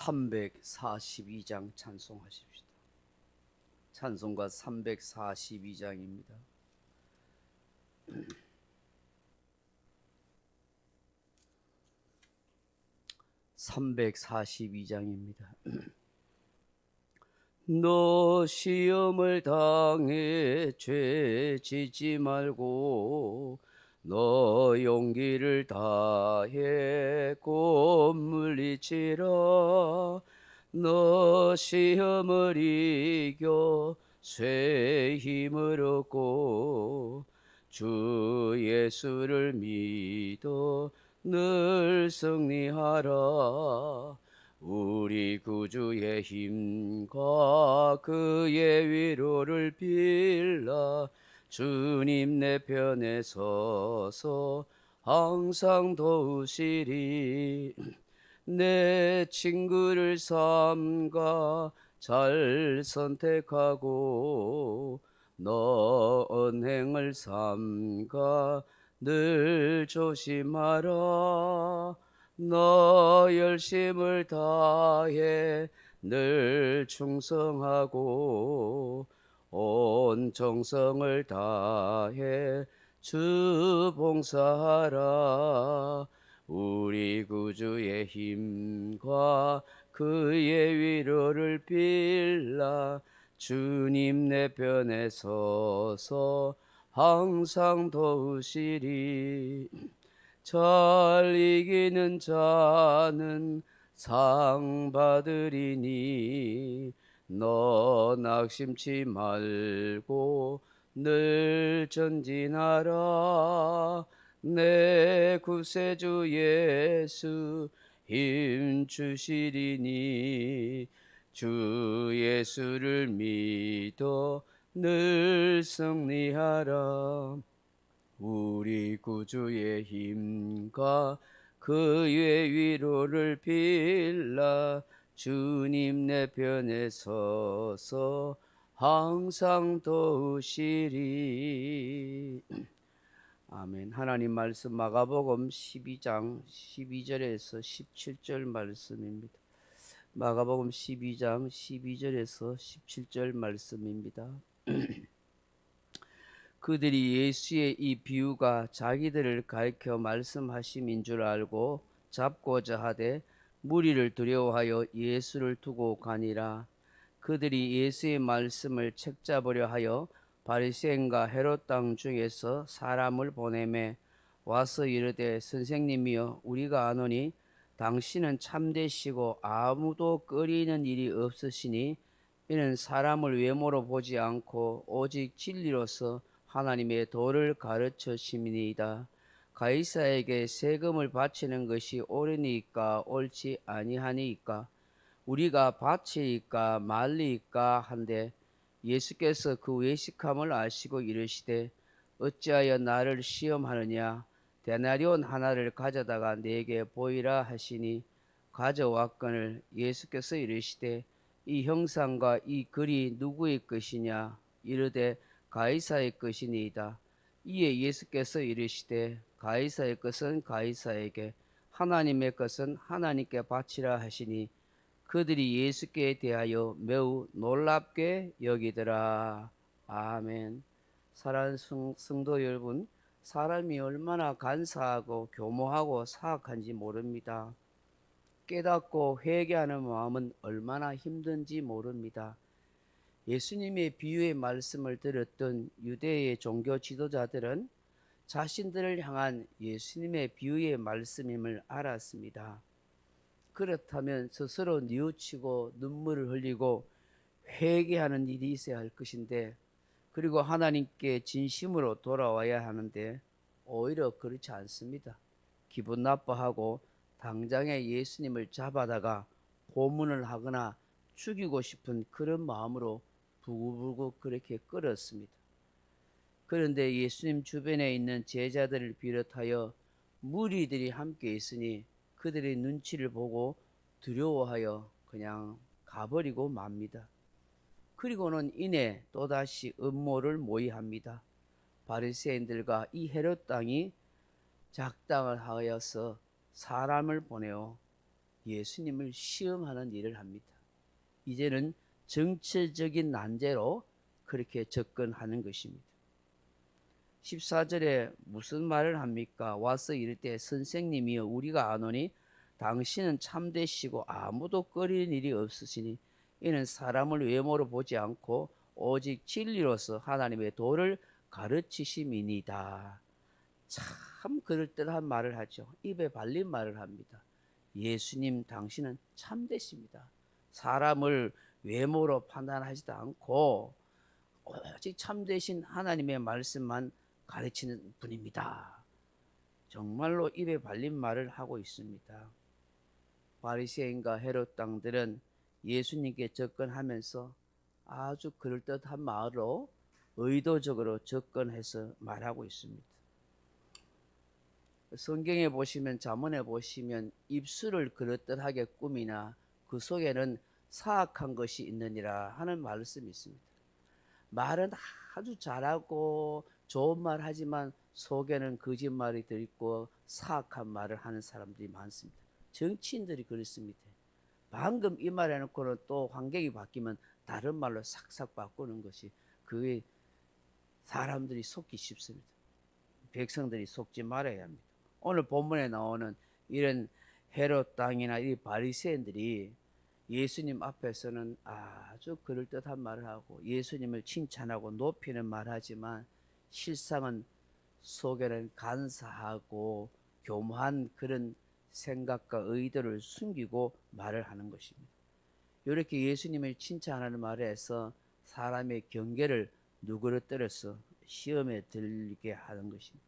342장 찬송하십시다. 찬송가 342장입니다. 342장입니다. 너 시험을 당해 죄 짓지 말고 너 용기를 다해 곧 물리치라. 너 시험을 이겨 쇠 힘을 얻고 주 예수를 믿어 늘 승리하라. 우리 구주의 힘과 그의 위로를 빌라. 주님 내 편에 서서 항상 도우시리. 내 친구를 삼가 잘 선택하고 너 언행을 삼가 늘 조심하라. 너 열심을 다해 늘 충성하고 온 정성을 다해 주 봉사하라. 우리 구주의 힘과 그의 위로를 빌라. 주님 내 편에 서서 항상 도우시리. 잘 이기는 자는 상 받으리니 너 낙심치 말고 늘 전진하라. 내 구세주 예수 힘 주시리니 주 예수를 믿어 늘 승리하라. 우리 구주의 힘과 그의 위로를 빌라. 주님 내 편에 서서 항상 도우시리. 아멘. 하나님 말씀 마가복음 12장 12절에서 17절 말씀입니다. 마가복음 12장 12절에서 17절 말씀입니다. 그들이 예수의 이 비유가 자기들을 가리켜 말씀하심인 줄 알고 잡고자 하되 무리를 두려워하여 예수를 두고 가니라. 그들이 예수의 말씀을 책잡으려 하여 바리새인과 헤롯 땅 중에서 사람을 보내매 와서 이르되 선생님이여 우리가 아노니 당신은 참되시고 아무도 꺼리는 일이 없으시니 이는 사람을 외모로 보지 않고 오직 진리로서 하나님의 도를 가르쳐심이니이다. 가이사에게 세금을 바치는 것이 옳으니까 옳지 아니하니까 우리가 바치리까 말리까 한데 예수께서 그 외식함을 아시고 이르시되 어찌하여 나를 시험하느냐. 데나리온 하나를 가져다가 내게 보이라 하시니 가져왔거늘 예수께서 이르시되 이 형상과 이 글이 누구의 것이냐. 이르되 가이사의 것이니이다. 이에 예수께서 이르시되 가이사의 것은 가이사에게 하나님의 것은 하나님께 바치라 하시니 그들이 예수께 대하여 매우 놀랍게 여기더라. 아멘. 사랑하는 성도 여러분, 사람이 얼마나 간사하고 교모하고 사악한지 모릅니다. 깨닫고 회개하는 마음은 얼마나 힘든지 모릅니다. 예수님의 비유의 말씀을 들었던 유대의 종교 지도자들은 자신들을 향한 예수님의 비유의 말씀임을 알았습니다. 그렇다면 스스로 뉘우치고 눈물을 흘리고 회개하는 일이 있어야 할 것인데, 그리고 하나님께 진심으로 돌아와야 하는데 오히려 그렇지 않습니다. 기분 나빠하고 당장에 예수님을 잡아다가 고문을 하거나 죽이고 싶은 그런 마음으로 부글부글 그렇게 끓었습니다. 그런데 예수님 주변에 있는 제자들을 비롯하여 무리들이 함께 있으니 그들의 눈치를 보고 두려워하여 그냥 가버리고 맙니다. 그리고는 이내 또다시 음모를 모의합니다. 바리새인들과 이 헤롯 땅이 작당을 하여서 사람을 보내어 예수님을 시험하는 일을 합니다. 이제는 정치적인 난제로 그렇게 접근하는 것입니다. 14절에 무슨 말을 합니까? 와서 이를 때 선생님이여 우리가 아노니 당신은 참되시고 아무도 꺼리는 일이 없으시니 이는 사람을 외모로 보지 않고 오직 진리로서 하나님의 도를 가르치심이니이다. 참 그럴듯한 말을 하죠. 입에 발린 말을 합니다. 예수님 당신은 참되십니다. 사람을 외모로 판단하지도 않고 오직 참되신 하나님의 말씀만 가르치는 분입니다. 정말로 입에 발린 말을 하고 있습니다. 바리새인과 헤롯 당들은 예수님께 접근하면서 아주 그럴듯한 말로 의도적으로 접근해서 말하고 있습니다. 성경에 보시면 잠언에 보시면 입술을 그럴듯하게 꾸미나 그 속에는 사악한 것이 있느니라 하는 말씀이 있습니다. 말은 아주 잘하고 좋은 말 하지만 속에는 거짓말이 들있고 사악한 말을 하는 사람들이 많습니다. 정치인들이 그렇습니다. 방금 이 말 해놓고는 또 환경이 바뀌면 다른 말로 싹싹 바꾸는 것이 그게 사람들이 속기 쉽습니다. 백성들이 속지 말아야 합니다. 오늘 본문에 나오는 이런 헤롯 당이나 이 바리새인들이 예수님 앞에서는 아주 그럴듯한 말을 하고 예수님을 칭찬하고 높이는 말하지만 실상은 속에는 간사하고 교묘한 그런 생각과 의도를 숨기고 말을 하는 것입니다. 이렇게 예수님을 칭찬하는 말에서 사람의 경계를 누그러뜨려서 시험에 들게 하는 것입니다.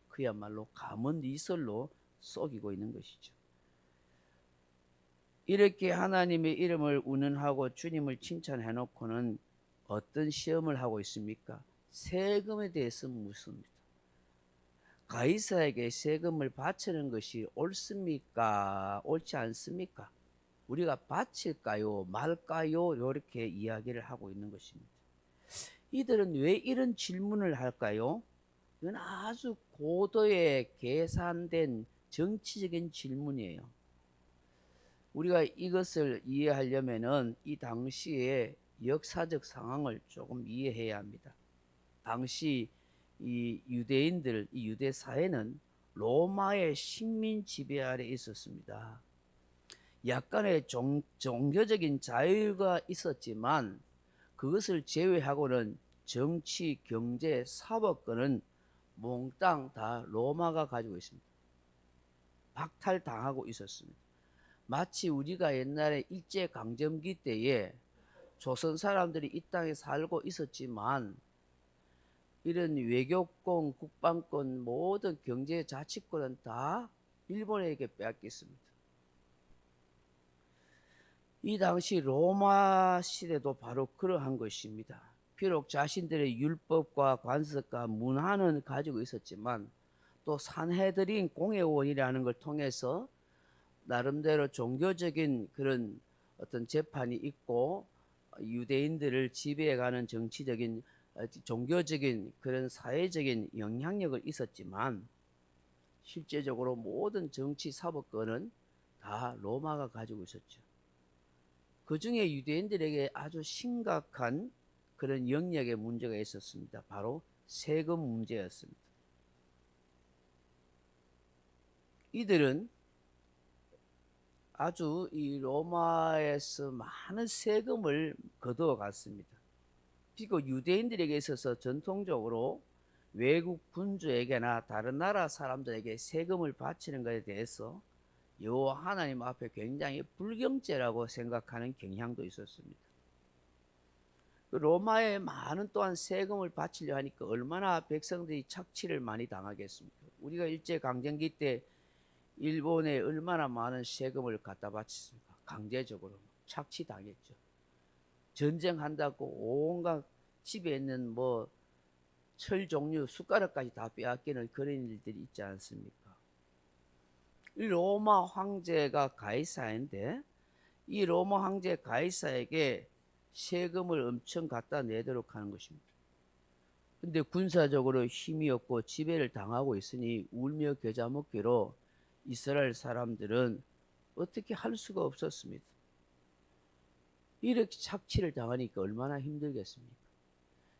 그야말로 감은 이설로 속이고 있는 것이죠. 이렇게 하나님의 이름을 운운하고 주님을 칭찬해 놓고는 어떤 시험을 하고 있습니까? 세금에 대해서 묻습니다. 가이사에게 세금을 바치는 것이 옳습니까? 옳지 않습니까? 우리가 바칠까요? 말까요? 이렇게 이야기를 하고 있는 것입니다. 이들은 왜 이런 질문을 할까요? 이건 아주 고도의 계산된 정치적인 질문이에요. 우리가 이것을 이해하려면은 이 당시의 역사적 상황을 조금 이해해야 합니다. 당시 이 유대인들, 이 유대 사회는 로마의 식민 지배 아래 있었습니다. 약간의 종교적인 자유가 있었지만 그것을 제외하고는 정치, 경제, 사법권은 몽땅 다 로마가 가지고 있습니다. 박탈당하고 있었습니다. 마치 우리가 옛날에 일제강점기 때에 조선 사람들이 이 땅에 살고 있었지만 이런 외교권, 국방권, 모든 경제 자치권은 다 일본에게 빼앗겼습니다. 이 당시 로마 시대도 바로 그러한 것입니다. 비록 자신들의 율법과 관습과 문화는 가지고 있었지만 또 산헤드린 공회원이라는 걸 통해서 나름대로 종교적인 그런 어떤 재판이 있고 유대인들을 지배해가는 정치적인 종교적인 그런 사회적인 영향력을 있었지만 실제적으로 모든 정치 사법권은 다 로마가 가지고 있었죠. 그 중에 유대인들에게 아주 심각한 그런 영역의 문제가 있었습니다. 바로 세금 문제였습니다. 이들은 아주 이 로마에서 많은 세금을 거두어 갔습니다. 비록 유대인들에게 있어서 전통적으로 외국 군주에게나 다른 나라 사람들에게 세금을 바치는 것에 대해서 여호와 하나님 앞에 굉장히 불경죄라고 생각하는 경향도 있었습니다. 로마에 많은 또한 세금을 바치려 하니까 얼마나 백성들이 착취를 많이 당하겠습니까? 우리가 일제강점기 때 일본에 얼마나 많은 세금을 갖다 바쳤습니까? 강제적으로 착취당했죠. 전쟁한다고 온갖 집에 있는 뭐 철 종류 숟가락까지 다 빼앗기는 그런 일들이 있지 않습니까? 이 로마 황제가 가이사인데 이 로마 황제 가이사에게 세금을 엄청 갖다 내도록 하는 것입니다. 근데 군사적으로 힘이 없고 지배를 당하고 있으니 울며 겨자 먹기로 이스라엘 사람들은 어떻게 할 수가 없었습니다. 이렇게 착취를 당하니까 얼마나 힘들겠습니까?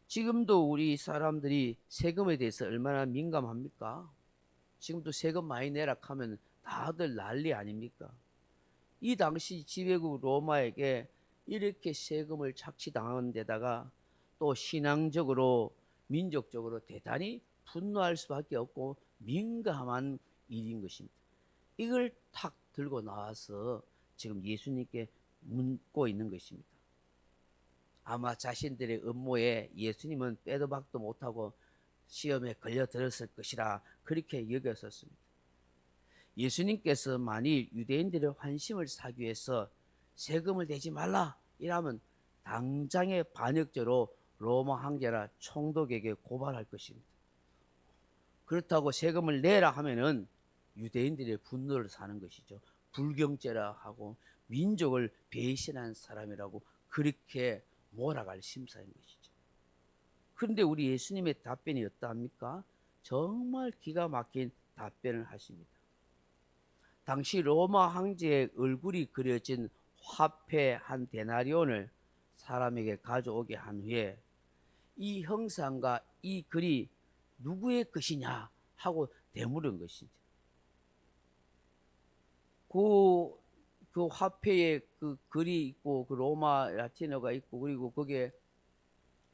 지금도 우리 사람들이 세금에 대해서 얼마나 민감합니까? 지금도 세금 많이 내라 하면 다들 난리 아닙니까? 이 당시 지배국 로마에게 이렇게 세금을 착취당한 데다가 또 신앙적으로 민족적으로 대단히 분노할 수밖에 없고 민감한 일인 것입니다. 이걸 탁 들고 나와서 지금 예수님께 묻고 있는 것입니다. 아마 자신들의 음모에 예수님은 빼도 박도 못하고 시험에 걸려들었을 것이라 그렇게 여겼었습니다. 예수님께서 만일 유대인들의 환심을 사기 위해서 세금을 내지 말라 이라면 당장의 반역죄로 로마 황제나 총독에게 고발할 것입니다. 그렇다고 세금을 내라 하면은 유대인들의 분노를 사는 것이죠. 불경죄라 하고 민족을 배신한 사람이라고 그렇게 몰아갈 심사인 것이죠. 그런데 우리 예수님의 답변이 어떠합니까? 정말 기가 막힌 답변을 하십니다. 당시 로마 황제의 얼굴이 그려진 화폐 한 데나리온을 사람에게 가져오게 한 후에 이 형상과 이 글이 누구의 것이냐 하고 되물은 것이죠. 그 화폐에 그 글이 있고 그 로마 라틴어가 있고 그리고 거기에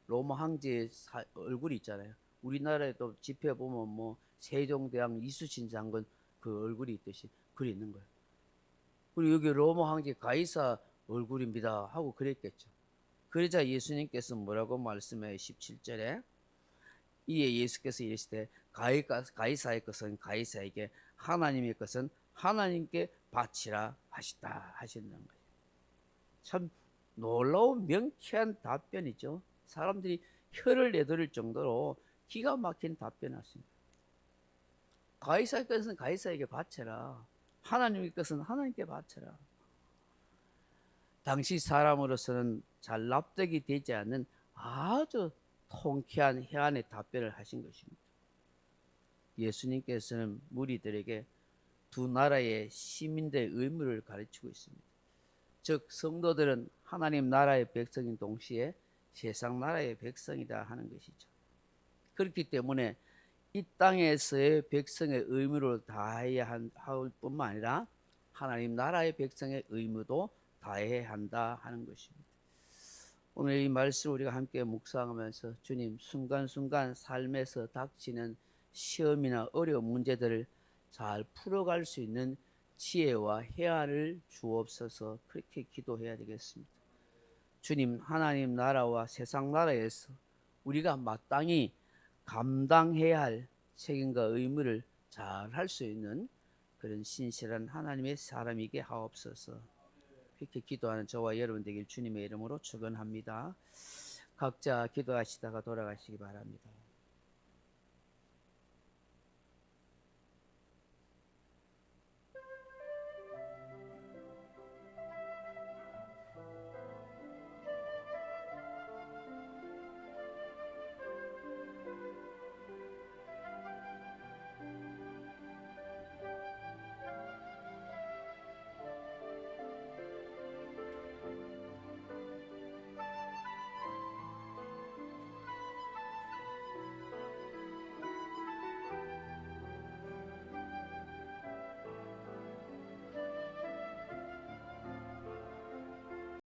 로마 황제의 얼굴이 있잖아요. 우리나라에도 집회 보면 뭐 세종대왕 이순신 장군 그 얼굴이 있듯이 글이 있는 거예요. 그리고 여기 로마 황제 가이사 얼굴입니다 하고 그랬겠죠. 그러자 예수님께서 뭐라고 말씀해요? 17절에 이에 예수께서 이르시되 가이사의 것은 가이사에게 하나님의 것은 하나님께 바치라 하시다 하시는 거예요. 참 놀라운 명쾌한 답변이죠. 사람들이 혀를 내두를 정도로 기가 막힌 답변을 하십니다. 가이사의 것은 가이사에게 바쳐라. 하나님의 것은 하나님께 바쳐라. 당시 사람으로서는 잘 납득이 되지 않는 아주 통쾌한 해안의 답변을 하신 것입니다. 예수님께서는 무리들에게 두 나라의 시민들의 의무를 가르치고 있습니다. 즉 성도들은 하나님 나라의 백성인 동시에 세상 나라의 백성이다 하는 것이죠. 그렇기 때문에 이 땅에서의 백성의 의무를 다해야 할 뿐만 아니라 하나님 나라의 백성의 의무도 다해야 한다 하는 것입니다. 오늘 이 말씀을 우리가 함께 묵상하면서 주님 순간순간 삶에서 닥치는 시험이나 어려운 문제들을 잘 풀어갈 수 있는 지혜와 해안을 주옵소서 그렇게 기도해야 되겠습니다. 주님 하나님 나라와 세상 나라에서 우리가 마땅히 감당해야 할 책임과 의무를 잘 할 수 있는 그런 신실한 하나님의 사람이게 하옵소서. 그렇게 기도하는 저와 여러분 되길 주님의 이름으로 축원합니다. 각자 기도하시다가 돌아가시기 바랍니다.